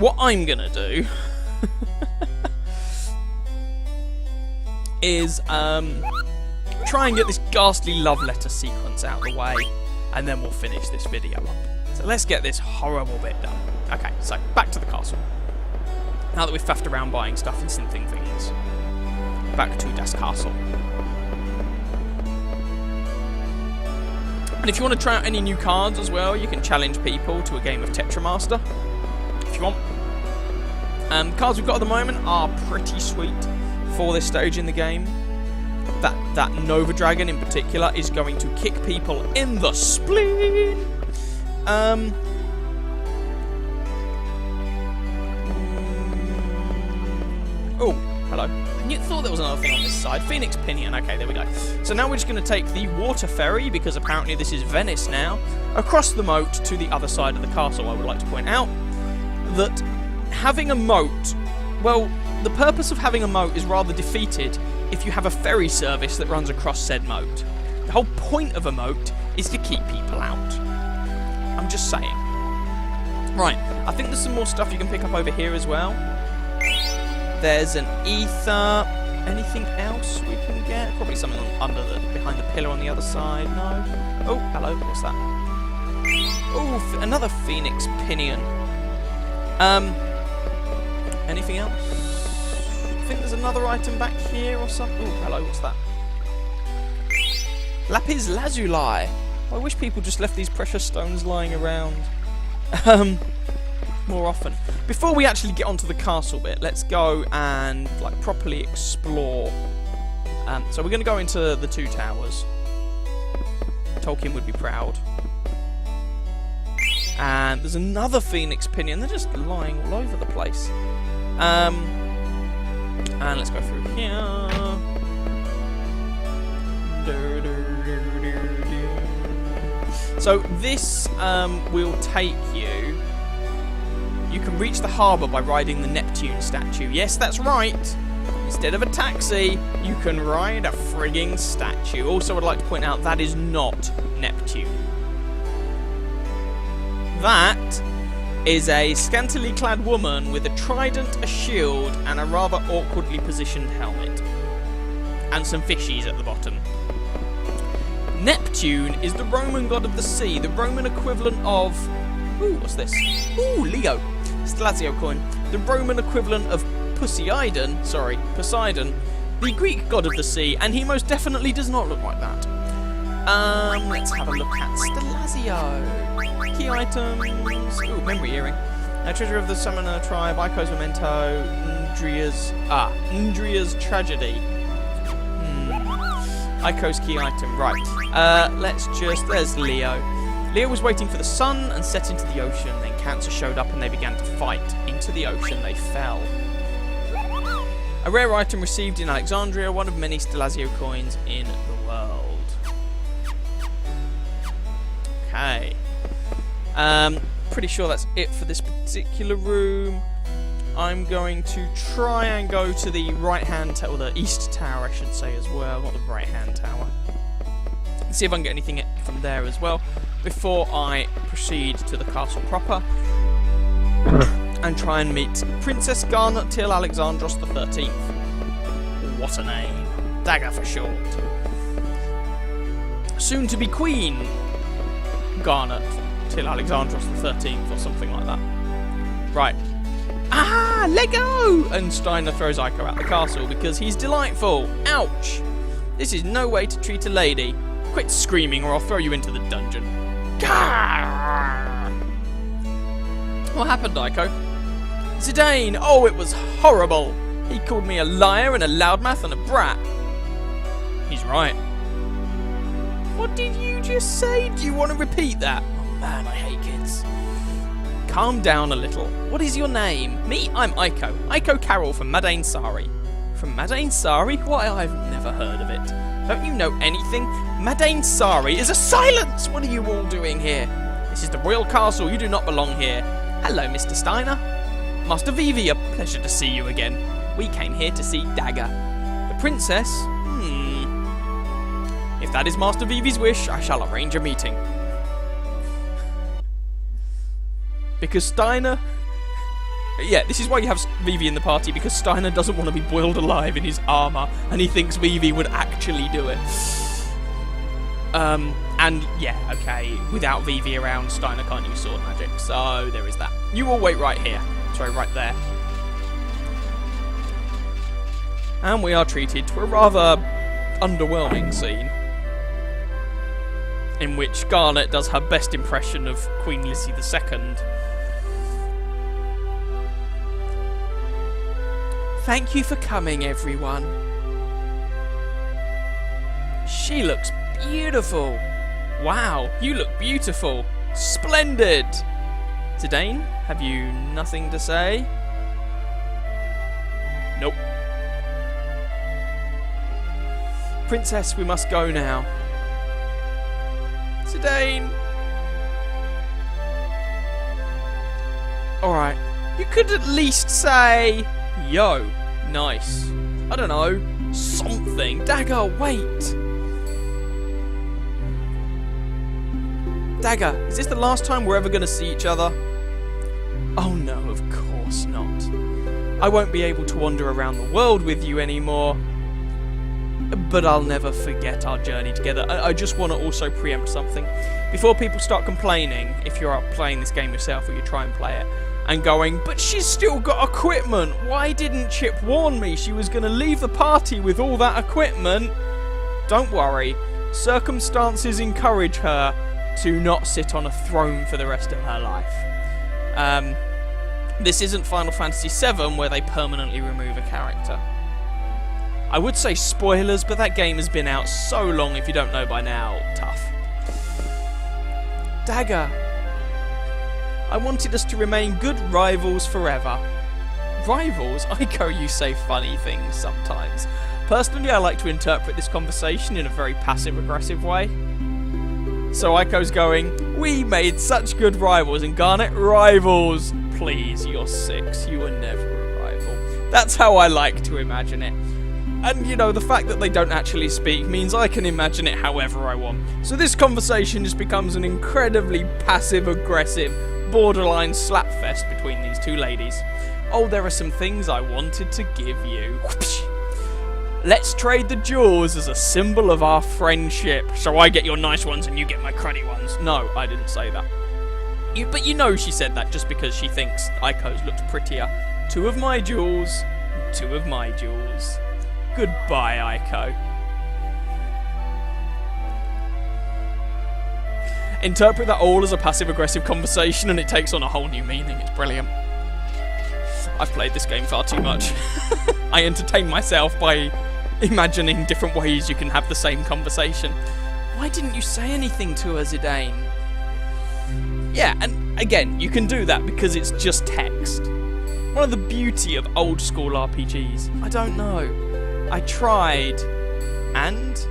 what I'm gonna do is try and get this ghastly love letter sequence out of the way, and then we'll finish this video up. So let's get this horrible bit done. Okay, so back to the castle. Now that we've faffed around buying stuff and synthing things, back to das Castle. And if you want to try out any new cards as well, you can challenge people to a game of Tetramaster, if you want. The cards we've got at the moment are pretty sweet for this stage in the game. That Nova Dragon in particular is going to kick people in the spleen. Oh, hello. I thought there was another thing on this side. Phoenix Pinion. Okay, there we go. So now we're just going to take the water ferry, because apparently this is Venice now, across the moat to the other side of the castle. I would like to point out that having a moat, well, the purpose of having a moat is rather defeated if you have a ferry service that runs across said moat. The whole point of a moat is to keep people out. I'm just saying. Right, I think there's some more stuff you can pick up over here as well. There's an ether. Anything else we can get? Probably something behind the pillar on the other side. No. Oh, hello. What's that? Oh, another Phoenix Pinion. Anything else? I think there's another item back here or something. Oh, hello. What's that? Lapis Lazuli. I wish people just left these precious stones lying around. More often. Before we actually get onto the castle bit, let's go and properly explore. So we're going to go into the two towers. Tolkien would be proud. And there's another Phoenix Pinion. They're just lying all over the place. And let's go through here. So this will take you. You can reach the harbour by riding the Neptune statue. Yes, that's right. Instead of a taxi, you can ride a frigging statue. Also, I'd like to point out that is not Neptune. That is a scantily clad woman with a trident, a shield, and a rather awkwardly positioned helmet. And some fishies at the bottom. Neptune is the Roman god of the sea, the Roman equivalent of... Ooh, what's this? Ooh, Leo. Stelazio coin. The Roman equivalent of Poseidon, the Greek god of the sea, and he most definitely does not look like that. Let's have a look at Stelazio. Key items. Ooh, memory earring. Treasure of the Summoner tribe, Ico's memento, Ndria's tragedy. Ico's key item, right. There's Leo. Leo was waiting for the sun and set into the ocean. Then Cancer showed up and they began to fight. Into the ocean they fell. A rare item received in Alexandria, one of many Stelazio coins in the world. Okay. Pretty sure that's it for this particular room. I'm going to try and go to the right-hand tower, or the east tower, I should say, as well. Not the right-hand tower. See if I can get anything from there as well before I proceed to the castle proper and try and meet Princess Garnet till Alexandros the 13th. What a name. Dagger for short. Soon to be Queen Garnet till Alexandros the 13th or something like that. Right. Ah, Lego! And Steiner throws Ico out the castle because he's delightful. Ouch. This is no way to treat a lady. Quit screaming or I'll throw you into the dungeon. Gah! What happened, Ico? Zidane! Oh, it was horrible! He called me a liar and a loudmouth and a brat. He's right. What did you just say? Do you want to repeat that? Oh man, I hate kids. Calm down a little. What is your name? Me? I'm Ico. Ico Carroll from Madain Sari. From Madain Sari? Why, I've never heard of it. Don't you know anything? Madain Sari is a silence! What are you all doing here? This is the royal castle. You do not belong here. Hello, Mr. Steiner. Master Vivi, a pleasure to see you again. We came here to see Dagger. The princess? If that is Master Vivi's wish, I shall arrange a meeting. Because Steiner Yeah, this is why you have Vivi in the party, because Steiner doesn't want to be boiled alive in his armour, and he thinks Vivi would actually do it. And yeah, okay, without Vivi around, Steiner can't use sword magic, so there is that. You will wait right here. Sorry, right there. And we are treated to a rather underwhelming scene, in which Garnet does her best impression of Queen Lizzie II. Thank you for coming, everyone. She looks beautiful. Wow, you look beautiful. Splendid. Zidane, have you nothing to say? Nope. Princess, we must go now. Zidane. Alright, you could at least say, yo, nice. I don't know, something. Dagger, wait. Dagger, is this the last time we're ever going to see each other? Oh no, of course not. I won't be able to wander around the world with you anymore. But I'll never forget our journey together. I just want to also preempt something. Before people start complaining, if you're out playing this game yourself or you try and play it, and going, but she's still got equipment. Why didn't Chip warn me she was going to leave the party with all that equipment? Don't worry. Circumstances encourage her to not sit on a throne for the rest of her life. This isn't Final Fantasy VII where they permanently remove a character. I would say spoilers, but that game has been out so long, if you don't know by now, tough. Dagger, I wanted us to remain good rivals forever. Rivals? Aiko, you say funny things sometimes. Personally, I like to interpret this conversation in a very passive-aggressive way. So Aiko's going, we made such good rivals, and Garnet, rivals. Please, you're 6. You were never a rival. That's how I like to imagine it. And, you know, the fact that they don't actually speak means I can imagine it however I want. So this conversation just becomes an incredibly passive-aggressive, borderline slapfest between these two ladies. Oh, there are some things I wanted to give you. Let's trade the jewels as a symbol of our friendship. So I get your nice ones and you get my cruddy ones. No, I didn't say that. But you know she said that just because she thinks Aiko's looked prettier. 2 of my jewels, 2 of my jewels. Goodbye, Aiko. Interpret that all as a passive-aggressive conversation and it takes on a whole new meaning. It's brilliant. I've played this game far too much. I entertain myself by imagining different ways you can have the same conversation. Why didn't you say anything to her, Zidane? Yeah, and again, you can do that because it's just text. One of the beauty of old school RPGs. I don't know. I tried, and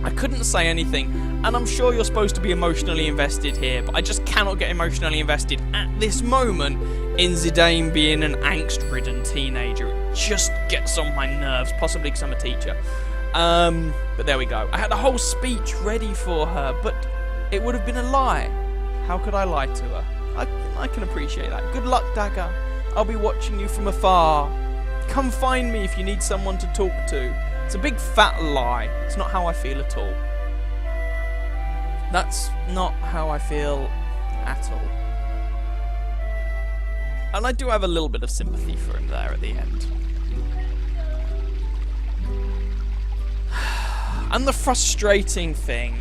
I couldn't say anything. And I'm sure you're supposed to be emotionally invested here, but I just cannot get emotionally invested at this moment in Zidane being an angst-ridden teenager. It just gets on my nerves, possibly because I'm a teacher. But there we go. I had a whole speech ready for her, but it would have been a lie. How could I lie to her? I can appreciate that. Good luck, Dagger. I'll be watching you from afar. Come find me if you need someone to talk to. It's a big fat lie. It's not how I feel at all. That's not how I feel at all. And I do have a little bit of sympathy for him there at the end. And the frustrating thing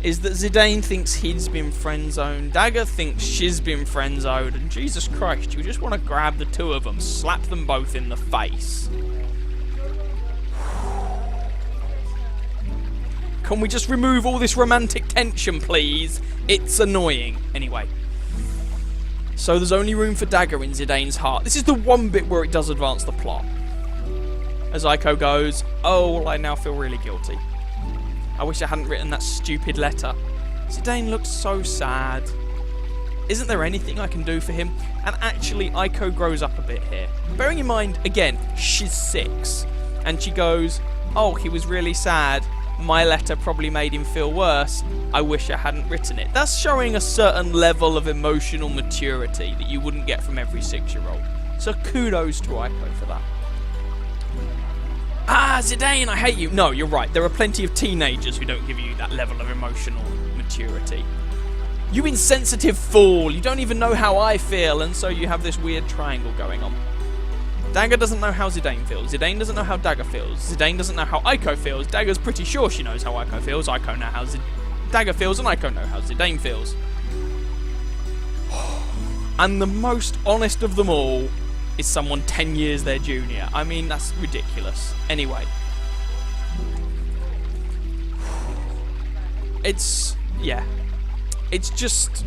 is that Zidane thinks he's been friend-zoned, Dagger thinks she's been friend-zoned, and Jesus Christ, you just want to grab the 2 of them, slap them both in the face. Can we just remove all this romantic tension, please? It's annoying. Anyway. So there's only room for Dagger in Zidane's heart. This is the one bit where it does advance the plot. As Aiko goes, oh, well, I now feel really guilty. I wish I hadn't written that stupid letter. Zidane looks so sad. Isn't there anything I can do for him? And actually, Aiko grows up a bit here. Bearing in mind, again, she's 6. And she goes, oh, he was really sad. my letter probably made him feel worse. I wish I hadn't written it. That's showing a certain level of emotional maturity that you wouldn't get from every 6-year-old. So kudos to Aiko for that. Ah, Zidane, I hate you. No, you're right. There are plenty of teenagers who don't give you that level of emotional maturity. You insensitive fool. You don't even know how I feel, and so you have this weird triangle going on. Dagger doesn't know how Zidane feels. Zidane doesn't know how Dagger feels. Zidane doesn't know how Aiko feels. Dagger's pretty sure she knows how Aiko feels. Aiko knows how Dagger feels, and Aiko knows how Zidane feels. And the most honest of them all is someone 10 years their junior. I mean, that's ridiculous. Anyway. Yeah. It's just...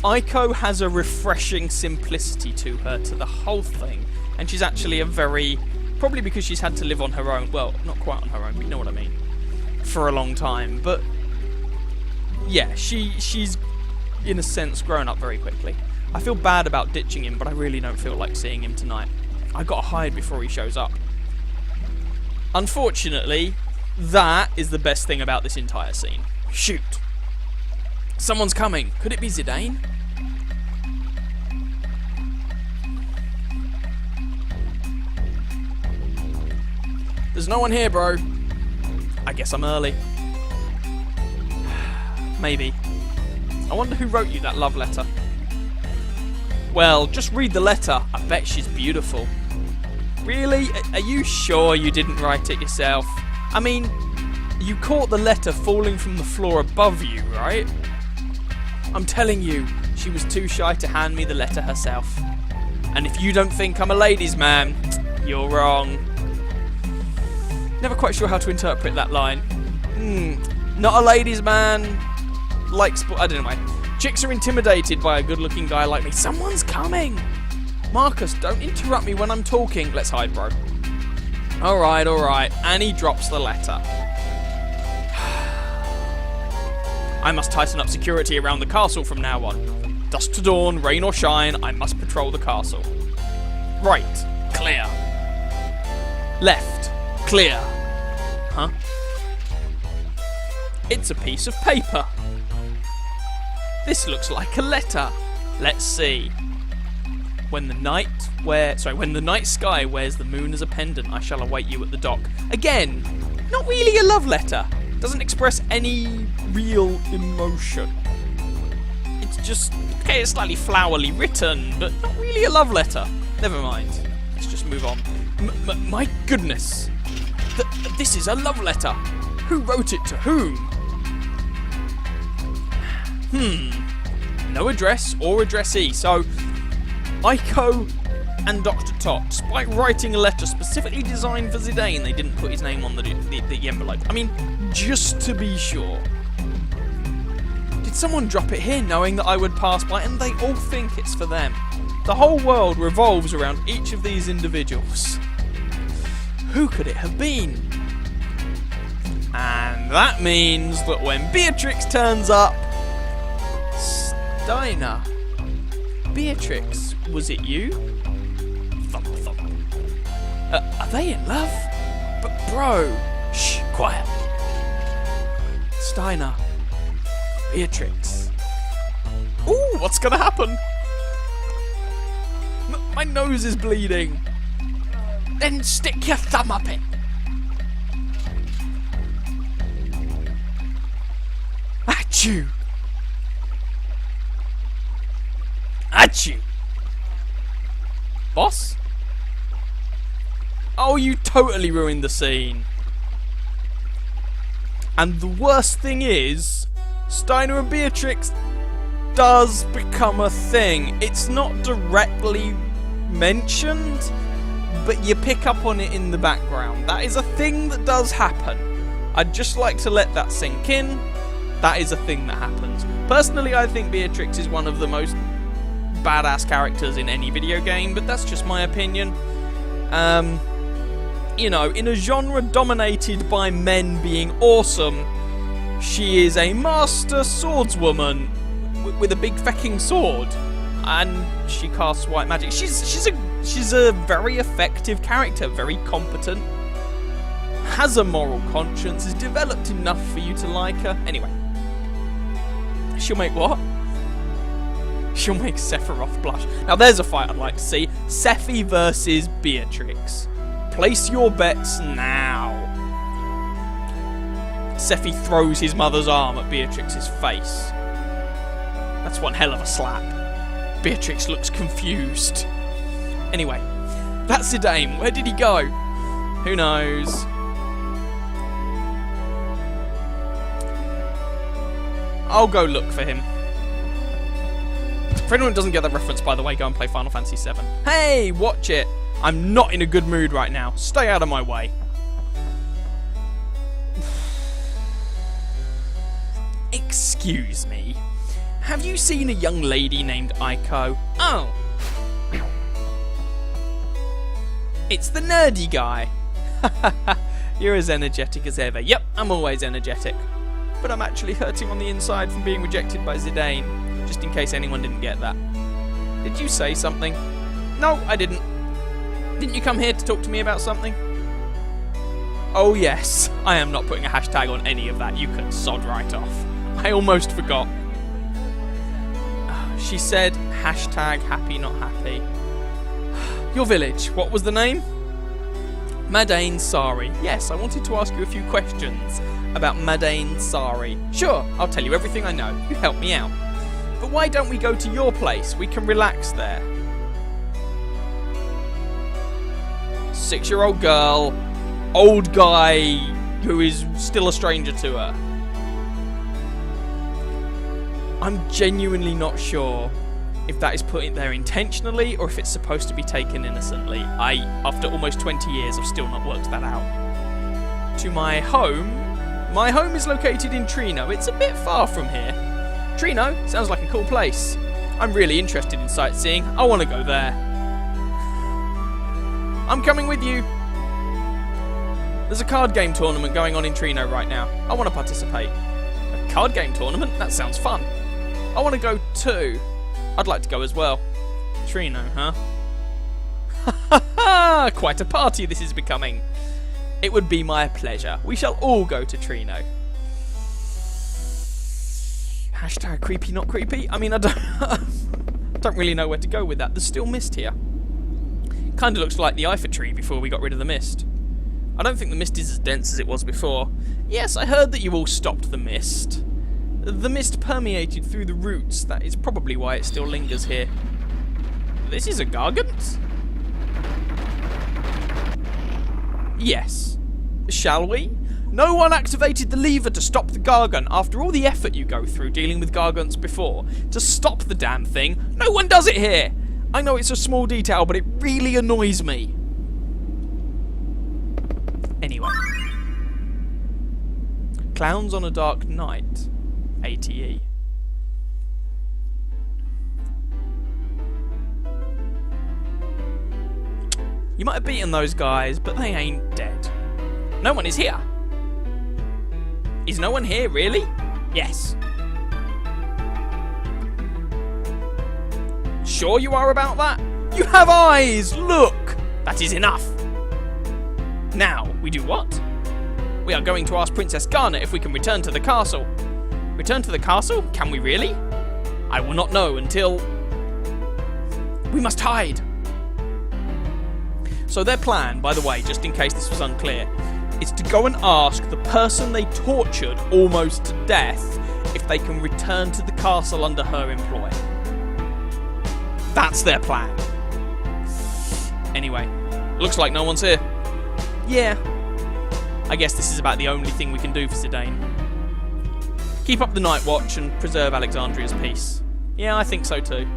Aiko has a refreshing simplicity to her, to the whole thing. And she's actually a very... Probably because she's had to live on her own. Well, not quite on her own, but you know what I mean. For a long time. But, yeah, she's, in a sense, grown up very quickly. I feel bad about ditching him, but I really don't feel like seeing him tonight. I gotta hide before he shows up. Unfortunately, that is the best thing about this entire scene. Shoot. Someone's coming. Could it be Zidane? There's no one here, bro. I guess I'm early. Maybe. I wonder who wrote you that love letter. Well, just read the letter. I bet she's beautiful. Really? Are you sure you didn't write it yourself? I mean, you caught the letter falling from the floor above you, right? I'm telling you, she was too shy to hand me the letter herself. And if you don't think I'm a ladies' man, you're wrong. Never quite sure how to interpret that line. Not a ladies' man. Like sport. I don't know. Chicks are intimidated by a good-looking guy like me. Someone's coming. Marcus, don't interrupt me when I'm talking. Let's hide, bro. All right. And he drops the letter. I must tighten up security around the castle from now on. Dusk to dawn, rain or shine, I must patrol the castle. Right. Clear. Left. Clear. Huh? It's a piece of paper. This looks like a letter. Let's see. When the night sky wears the moon as a pendant, I shall await you at the dock. Again, not really a love letter. Doesn't express any real emotion. It's just, okay, it's slightly flowery written, but not really a love letter. Never mind. Let's just move on. My goodness. This is a love letter. Who wrote it to whom? No address or addressee. So, Aiko and Dr. Tot, despite writing a letter specifically designed for Zidane, they didn't put his name on the envelope. I mean, just to be sure. Did someone drop it here knowing that I would pass by and they all think it's for them? The whole world revolves around each of these individuals. Who could it have been? And that means that when Beatrix turns up, Steiner. Beatrix, was it you? Thump, thump. Are they in love? But bro, shh, quiet. Steiner. Beatrix. Ooh, what's gonna happen? My nose is bleeding. Then stick your thumb up it. Achoo. Achoo. Boss? Oh, you totally ruined the scene. And the worst thing is, Steiner and Beatrix does become a thing. It's not directly mentioned, but you pick up on it in the background. That is a thing that does happen. I'd just like to let that sink in. That is a thing that happens. Personally, I think Beatrix is one of the most badass characters in any video game, but that's just my opinion. You know, in a genre dominated by men being awesome, she is a master swordswoman with a big fecking sword, and she casts white magic. She's a very effective character, very competent. has a moral conscience, is developed enough for you to like her. Anyway. She'll make what? She'll make Sephiroth blush. Now there's a fight I'd like to see. Sephi versus Beatrix. Place your bets now. Sephi throws his mother's arm at Beatrix's face. That's one hell of a slap. Beatrix looks confused. Anyway, that's Zidane. Where did he go? Who knows? I'll go look for him. For anyone who doesn't get that reference, by the way, go and play Final Fantasy VII. Hey, watch it. I'm not in a good mood right now. Stay out of my way. Excuse me. Have you seen a young lady named Aiko? Oh. It's the nerdy guy. You're as energetic as ever. Yep, I'm always energetic. But I'm actually hurting on the inside from being rejected by Zidane. Just in case anyone didn't get that. Did you say something? No, I didn't. Didn't you come here to talk to me about something? Oh yes, I am not putting a hashtag on any of that. You can sod right off. I almost forgot. She said, hashtag happy not happy. Your village, what was the name? Madain Sari. Yes, I wanted to ask you a few questions about Madain Sari. Sure, I'll tell you everything I know. You help me out. But why don't we go to your place? We can relax there. 6-year-old girl, old guy who is still a stranger to her. I'm genuinely not sure if that is put in there intentionally or if it's supposed to be taken innocently. After almost 20 years, I've still not worked that out. To my home is located in Trino. It's a bit far from here. Trino sounds like a cool place. I'm really interested in sightseeing. I want to go there. I'm coming with you. There's a card game tournament going on in Trino right now. I want to participate. A card game tournament? That sounds fun. I want to go too. I'd like to go as well. Trino, huh? Ha ha ha! Quite a party this is becoming. It would be my pleasure. We shall all go to Trino. Hashtag creepy not creepy? I mean, I don't really know where to go with that. There's still mist here. Kinda looks like the Eiffel tree before we got rid of the mist. I don't think the mist is as dense as it was before. Yes, I heard that you all stopped the mist. The mist permeated through the roots. That is probably why it still lingers here. This is a Gargant? Yes. Shall we? No one activated the lever to stop the Gargant after all the effort you go through dealing with Gargants before. To stop the damn thing, no one does it here! I know it's a small detail, but it really annoys me. Anyway. Clowns on a Dark Night. ATE. You might have beaten those guys, but they ain't dead. No one is here. Is no one here, really? Yes. Sure you are about that? You have eyes! Look! That is enough. Now, we do what? We are going to ask Princess Garnet if we can return to the castle. Return to the castle? Can we really? I will not know until... We must hide. So their plan, by the way, just in case this was unclear, is to go and ask the person they tortured almost to death if they can return to the castle under her employ. That's their plan. Anyway, looks like no one's here. Yeah. I guess this is about the only thing we can do for Zidane. Keep up the night watch and preserve Alexandria's peace. Yeah, I think so too.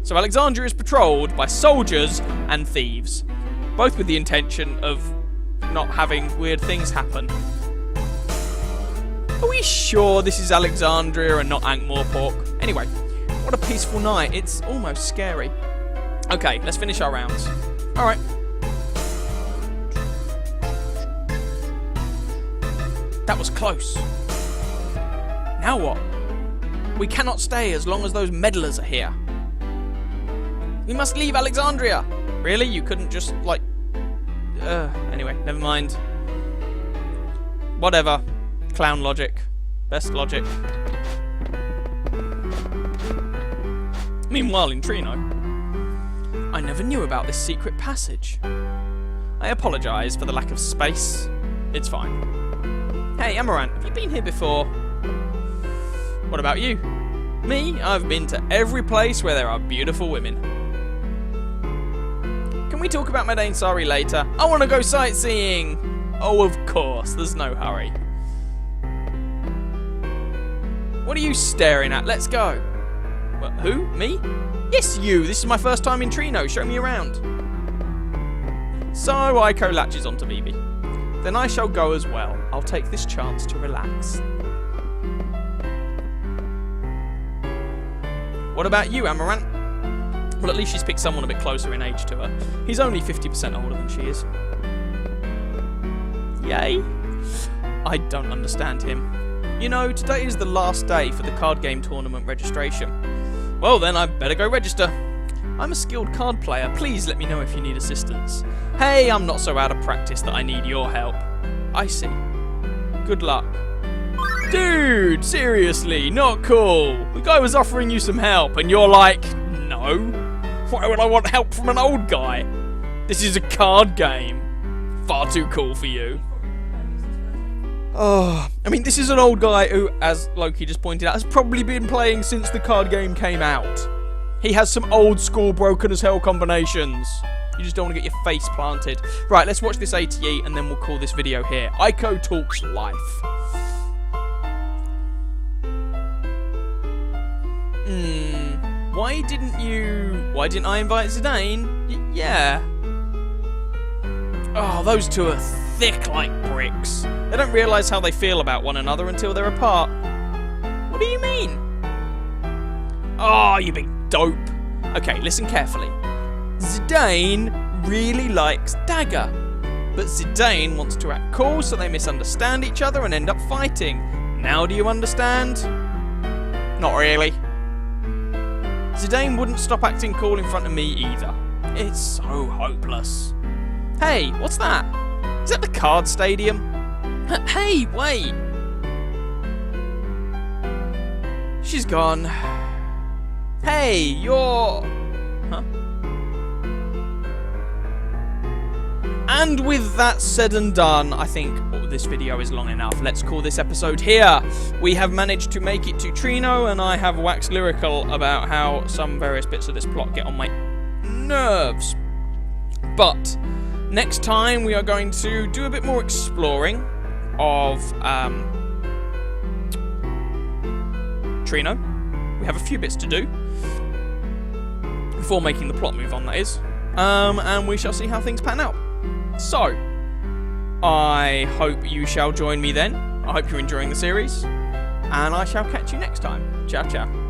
So Alexandria is patrolled by soldiers and thieves, both with the intention of not having weird things happen. Are we sure this is Alexandria and not Ankh-Morpork? Anyway, what a peaceful night. It's almost scary. Okay, let's finish our rounds. Alright. That was close. Now what? We cannot stay as long as those meddlers are here. We must leave Alexandria. Really? You couldn't just, like... Anyway, never mind. Whatever. Clown logic. Best logic. Meanwhile, in Trino, I never knew about this secret passage. I apologise for the lack of space. It's fine. Hey, Amaranth, have you been here before? What about you? Me? I've been to every place where there are beautiful women. Can we talk about Madain Sari later? I want to go sightseeing! Oh, of course, there's no hurry. What are you staring at? Let's go. What, who? Me? Yes, you! This is my first time in Trino. Show me around. So Aiko latches onto Bibi. Then I shall go as well. I'll take this chance to relax. What about you, Amaranth? Well, at least she's picked someone a bit closer in age to her. He's only 50% older than she is. Yay? I don't understand him. You know, today is the last day for the card game tournament registration. Well then, I better go register. I'm a skilled card player. Please let me know if you need assistance. Hey, I'm not so out of practice that I need your help. I see. Good luck. Dude, seriously, not cool. The guy was offering you some help and you're like, no. Why would I want help from an old guy? This is a card game. Far too cool for you. Oh, I mean, this is an old guy who, as Loki just pointed out, has probably been playing since the card game came out. He has some old school broken as hell combinations. You just don't want to get your face planted. Right, let's watch this ATE and then we'll call this video here. Aiko Talks Life. Why didn't I invite Zidane? Yeah. Oh, those two are thick like bricks. They don't realise how they feel about one another until they're apart. What do you mean? Oh, you big dope. Okay, listen carefully. Zidane really likes Dagger, but Zidane wants to act cool so they misunderstand each other and end up fighting. Now do you understand? Not really. Zidane wouldn't stop acting cool in front of me either. It's so hopeless. Hey, what's that? Is that the card stadium? Hey, wait! She's gone. Hey, you're... Huh? And with that said and done, I think this video is long enough. Let's call this episode here. We have managed to make it to Trino, and I have waxed lyrical about how some various bits of this plot get on my nerves. But next time we are going to do a bit more exploring of Trino. We have a few bits to do before making the plot move on, that is. And we shall see how things pan out. So, I hope you shall join me then. I hope you're enjoying the series. And I shall catch you next time. Ciao, ciao.